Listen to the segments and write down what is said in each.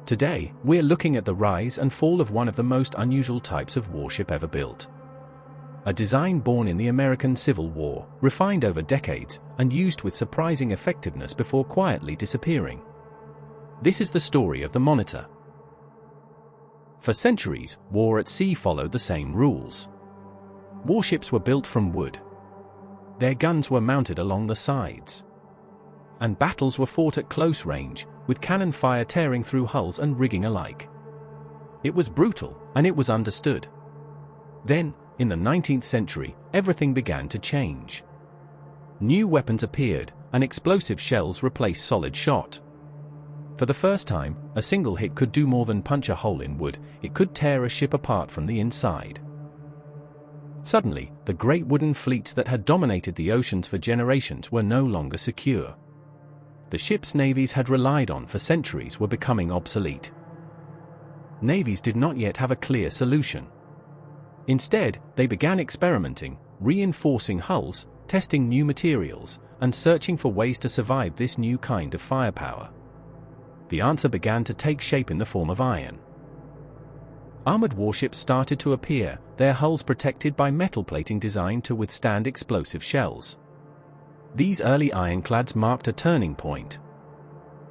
Today, we're looking at the rise and fall of one of the most unusual types of warship ever built. A design born in the American Civil War, refined over decades, and used with surprising effectiveness before quietly disappearing. This is the story of the Monitor. For centuries, war at sea followed the same rules. Warships were built from wood. Their guns were mounted along the sides. And battles were fought at close range, with cannon fire tearing through hulls and rigging alike. It was brutal, and it was understood. Then, in the 19th century, everything began to change. New weapons appeared, and explosive shells replaced solid shot. For the first time, a single hit could do more than punch a hole in wood, it could tear a ship apart from the inside. Suddenly, the great wooden fleets that had dominated the oceans for generations were no longer secure. The ships navies had relied on for centuries were becoming obsolete. Navies did not yet have a clear solution. Instead, they began experimenting, reinforcing hulls, testing new materials, and searching for ways to survive this new kind of firepower. The answer began to take shape in the form of iron. Armored warships started to appear, their hulls protected by metal plating designed to withstand explosive shells. These early ironclads marked a turning point.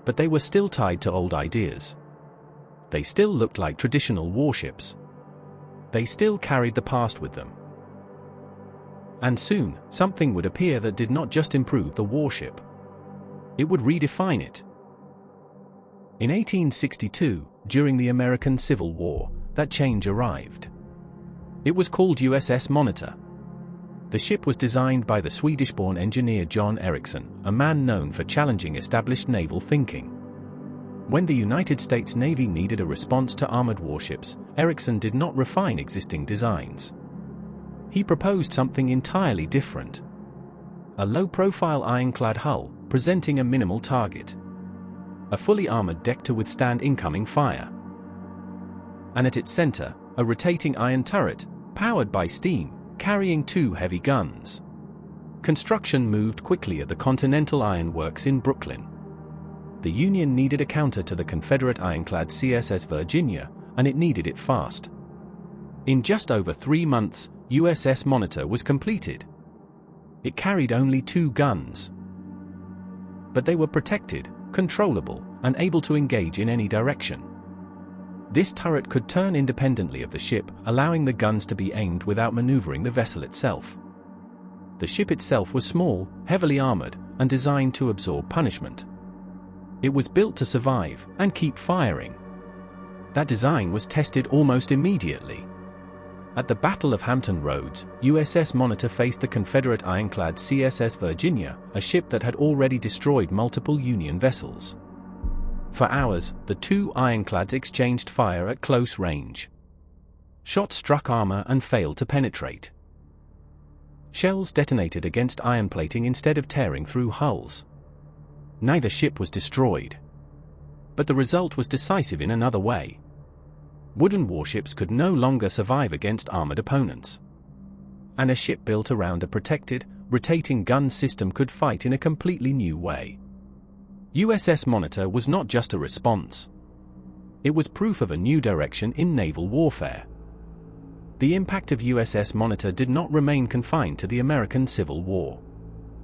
But they were still tied to old ideas. They still looked like traditional warships. They still carried the past with them. And soon, something would appear that did not just improve the warship. It would redefine it. In 1862, during the American Civil War, that change arrived. It was called USS Monitor. The ship was designed by the Swedish-born engineer John Ericsson, a man known for challenging established naval thinking. When the United States Navy needed a response to armored warships, Ericsson did not refine existing designs. He proposed something entirely different. A low-profile ironclad hull, presenting a minimal target. A fully armored deck to withstand incoming fire. And at its center, a rotating iron turret, powered by steam, carrying two heavy guns. Construction moved quickly at the Continental Iron Works in Brooklyn. The Union needed a counter to the Confederate ironclad CSS Virginia, and it needed it fast. In just over 3 months, USS Monitor was completed. It carried only 2 guns. But they were protected, controllable, and able to engage in any direction. This turret could turn independently of the ship, allowing the guns to be aimed without maneuvering the vessel itself. The ship itself was small, heavily armored, and designed to absorb punishment. It was built to survive and keep firing. That design was tested almost immediately. At the Battle of Hampton Roads, USS Monitor faced the Confederate ironclad CSS Virginia, a ship that had already destroyed multiple Union vessels. For hours, the 2 ironclads exchanged fire at close range. Shots struck armor and failed to penetrate. Shells detonated against iron plating instead of tearing through hulls. Neither ship was destroyed. But the result was decisive in another way. Wooden warships could no longer survive against armored opponents. And a ship built around a protected, rotating gun system could fight in a completely new way. USS Monitor was not just a response. It was proof of a new direction in naval warfare. The impact of USS Monitor did not remain confined to the American Civil War.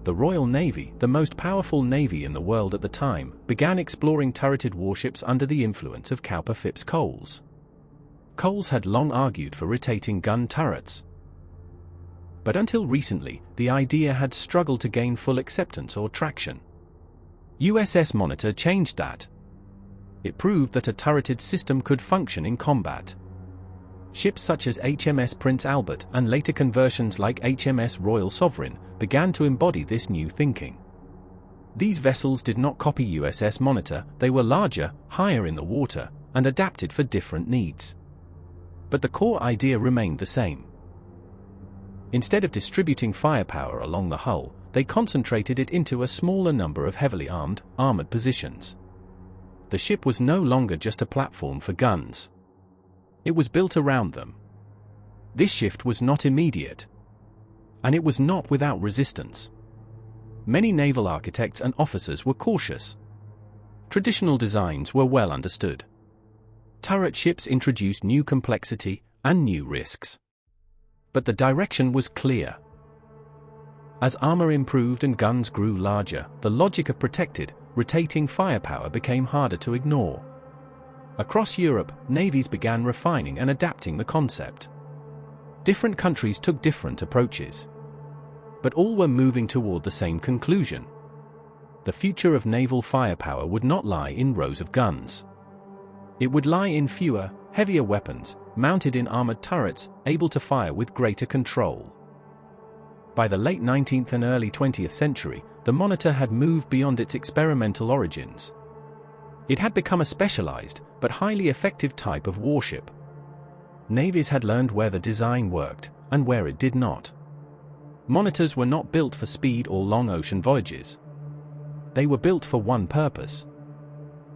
The Royal Navy, the most powerful navy in the world at the time, began exploring turreted warships under the influence of Cowper Phipps Coles. Coles had long argued for rotating gun turrets. But until recently, the idea had struggled to gain full acceptance or traction. USS Monitor changed that. It proved that a turreted system could function in combat. Ships such as HMS Prince Albert and later conversions like HMS Royal Sovereign began to embody this new thinking. These vessels did not copy USS Monitor, they were larger, higher in the water, and adapted for different needs. But the core idea remained the same. Instead of distributing firepower along the hull, they concentrated it into a smaller number of heavily armored positions. The ship was no longer just a platform for guns. It was built around them. This shift was not immediate. And it was not without resistance. Many naval architects and officers were cautious. Traditional designs were well understood. Turret ships introduced new complexity and new risks. But the direction was clear. As armor improved and guns grew larger, the logic of protected, rotating firepower became harder to ignore. Across Europe, navies began refining and adapting the concept. Different countries took different approaches. But all were moving toward the same conclusion. The future of naval firepower would not lie in rows of guns. It would lie in fewer, heavier weapons, mounted in armored turrets, able to fire with greater control. By the late 19th and early 20th century, the Monitor had moved beyond its experimental origins. It had become a specialized, but highly effective type of warship. Navies had learned where the design worked, and where it did not. Monitors were not built for speed or long ocean voyages. They were built for one purpose: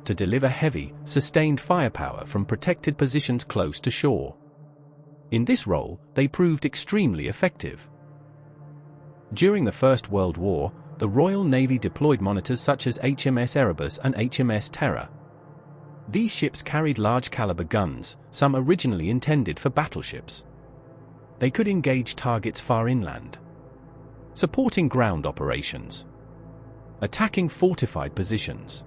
to deliver heavy, sustained firepower from protected positions close to shore. In this role, they proved extremely effective. During the First World War, the Royal Navy deployed monitors such as HMS Erebus and HMS Terror. These ships carried large-caliber guns, some originally intended for battleships. They could engage targets far inland, supporting ground operations, attacking fortified positions,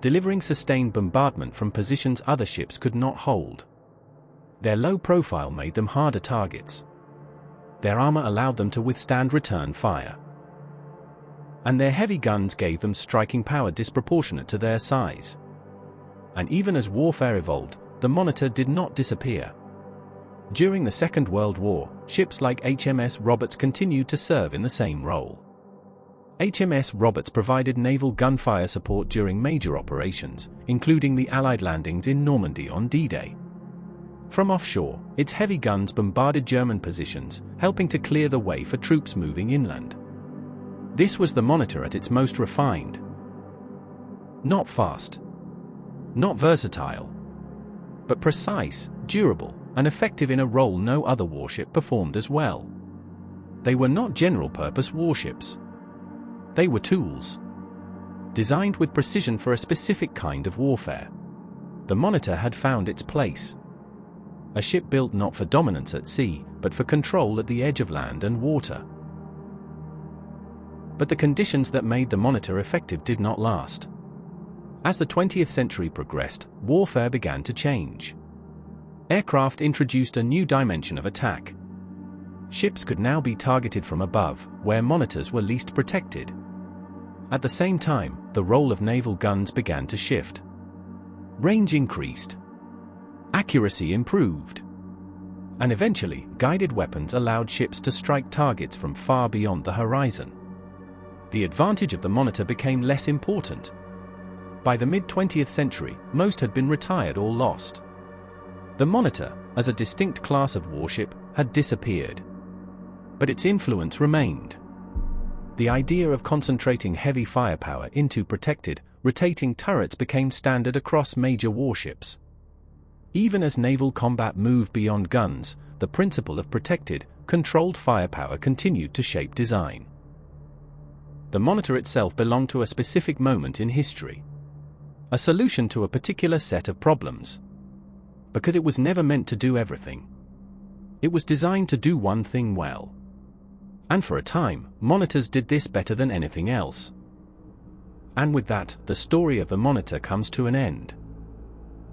delivering sustained bombardment from positions other ships could not hold. Their low profile made them harder targets. Their armor allowed them to withstand return fire. And their heavy guns gave them striking power disproportionate to their size. And even as warfare evolved, the Monitor did not disappear. During the Second World War, ships like HMS Roberts continued to serve in the same role. HMS Roberts provided naval gunfire support during major operations, including the Allied landings in Normandy on D-Day. From offshore, its heavy guns bombarded German positions, helping to clear the way for troops moving inland. This was the Monitor at its most refined. Not fast, not versatile, but precise, durable, and effective in a role no other warship performed as well. They were not general-purpose warships. They were tools, designed with precision for a specific kind of warfare. The Monitor had found its place. A ship built not for dominance at sea, but for control at the edge of land and water. But the conditions that made the Monitor effective did not last. As the 20th century progressed, warfare began to change. Aircraft introduced a new dimension of attack. Ships could now be targeted from above, where monitors were least protected. At the same time, the role of naval guns began to shift. Range increased. Accuracy improved. And eventually, guided weapons allowed ships to strike targets from far beyond the horizon. The advantage of the Monitor became less important. By the mid-20th century, most had been retired or lost. The Monitor, as a distinct class of warship, had disappeared. But its influence remained. The idea of concentrating heavy firepower into protected, rotating turrets became standard across major warships. Even as naval combat moved beyond guns, the principle of protected, controlled firepower continued to shape design. The Monitor itself belonged to a specific moment in history. A solution to a particular set of problems. Because it was never meant to do everything. It was designed to do one thing well. And for a time, monitors did this better than anything else. And with that, the story of the Monitor comes to an end.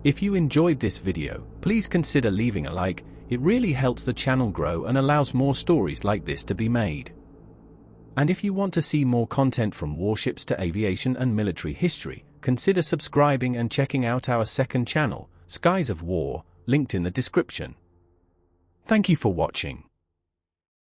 If you enjoyed this video, please consider leaving a like. It really helps the channel grow and allows more stories like this to be made. And if you want to see more content from warships to aviation and military history, consider subscribing and checking out our second channel, Skies of War, linked in the description. Thank you for watching.